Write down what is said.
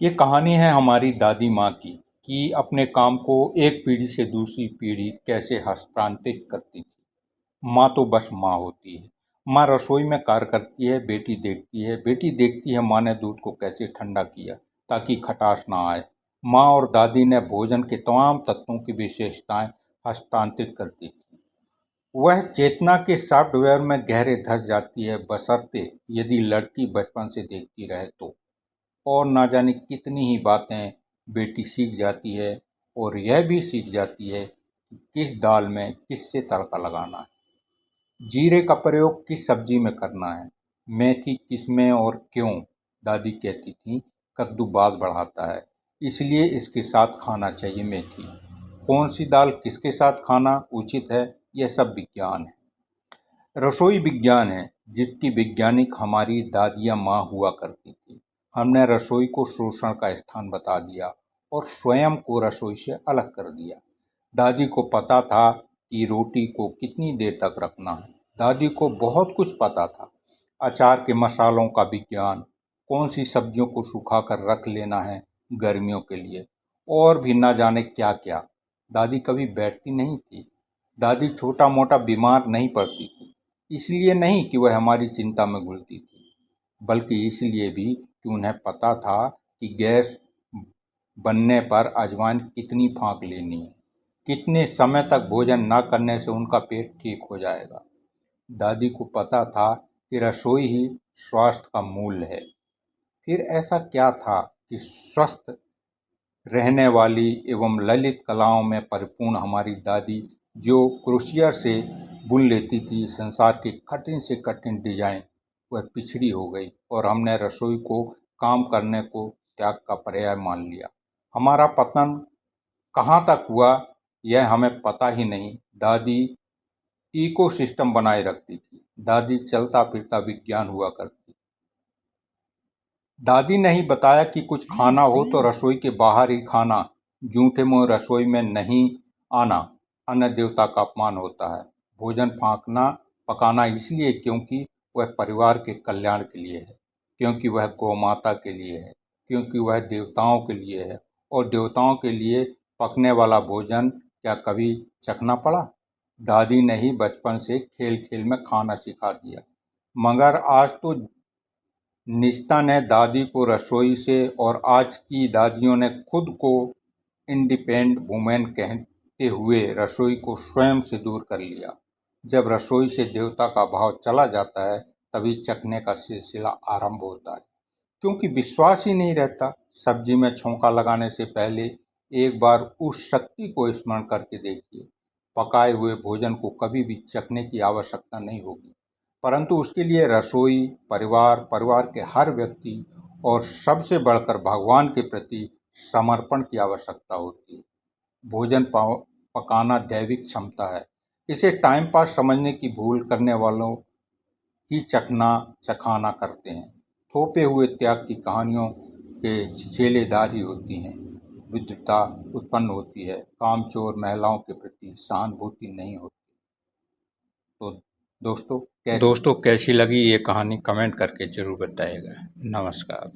ये कहानी है हमारी दादी माँ की कि अपने काम को एक पीढ़ी से दूसरी पीढ़ी कैसे हस्तांतरित करती थी। माँ तो बस माँ होती है। माँ रसोई में कार्य करती है, बेटी देखती है माँ ने दूध को कैसे ठंडा किया ताकि खटास ना आए। माँ और दादी ने भोजन के तमाम तत्वों की विशेषताएं हस्तांतरित करती थी। वह चेतना के सॉफ्टवेयर में गहरे धस जाती है, बशर्ते यदि लड़की बचपन से देखती रहे तो। और ना जाने कितनी ही बातें बेटी सीख जाती है और यह भी सीख जाती है कि किस दाल में किससे तड़का लगाना है, जीरे का प्रयोग किस सब्जी में करना है, मेथी किस में और क्यों। दादी कहती थी कद्दू बात बढ़ाता है इसलिए इसके साथ खाना चाहिए मेथी। कौन सी दाल किसके साथ खाना उचित है, यह सब विज्ञान है। रसोई विज्ञान है जिसकी वैज्ञानिक हमारी दादियाँ माँ हुआ करती थी। हमने रसोई को शोषण का स्थान बता दिया और स्वयं को रसोई से अलग कर दिया। दादी को पता था कि रोटी को कितनी देर तक रखना है। दादी को बहुत कुछ पता था। अचार के मसालों का विज्ञान, कौन सी सब्जियों को सुखा कर रख लेना है गर्मियों के लिए, और भी ना जाने क्या क्या। दादी कभी बैठती नहीं थी। दादी छोटा मोटा बीमार नहीं पड़ती थी। इसलिए नहीं कि वह हमारी चिंता में घुलती थी, बल्कि इसलिए भी कि उन्हें पता था कि गैस बनने पर अजवाइन कितनी फाँक लेनी है, कितने समय तक भोजन न करने से उनका पेट ठीक हो जाएगा। दादी को पता था कि रसोई ही स्वास्थ्य का मूल है। फिर ऐसा क्या था कि स्वस्थ रहने वाली एवं ललित कलाओं में परिपूर्ण हमारी दादी जो क्रोशिया से बुन लेती थी संसार के कठिन से कठिन डिजाइन, वह पिछड़ी हो गई और हमने रसोई को काम करने को त्याग का पर्याय मान लिया। हमारा पतन कहाँ तक हुआ यह हमें पता ही नहीं। दादी इकोसिस्टम बनाए रखती थी। दादी चलता फिरता विज्ञान हुआ करती। दादी ने ही बताया कि कुछ खाना हो तो रसोई के बाहर ही खाना, जूठे मुंह रसोई में नहीं आना, अन्न देवता का अपमान होता है। भोजन फाँकना पकाना इसलिए क्योंकि वह परिवार के कल्याण के लिए है, क्योंकि वह गौ माता के लिए है, क्योंकि वह देवताओं के लिए है। और देवताओं के लिए पकने वाला भोजन क्या कभी चखना पड़ा? दादी ने ही बचपन से खेल खेल में खाना सिखा दिया। मगर आज तो निजता ने दादी को रसोई से और आज की दादियों ने खुद को इंडिपेंडेंट वुमेन कहते हुए रसोई को स्वयं से दूर कर लिया। जब रसोई से देवता का भाव चला जाता है तभी चखने का सिलसिला आरंभ होता है, क्योंकि विश्वास ही नहीं रहता। सब्जी में छौंका लगाने से पहले एक बार उस शक्ति को स्मरण करके देखिए। पकाए हुए भोजन को कभी भी चखने की आवश्यकता नहीं होगी, परंतु उसके लिए रसोई, परिवार के हर व्यक्ति और सबसे बढ़कर भगवान के प्रति समर्पण की आवश्यकता होती है। भोजन पकाना दैविक क्षमता है। इसे टाइम पास समझने की भूल करने वालों ही चखाना करते हैं। थोपे हुए त्याग की कहानियों के छिछेलेदार ही होती हैं। विद्वता उत्पन्न होती है, कामचोर महिलाओं के प्रति सहानुभूति नहीं होती। तो दोस्तों कैसी लगी ये कहानी कमेंट करके जरूर बताइएगा। नमस्कार।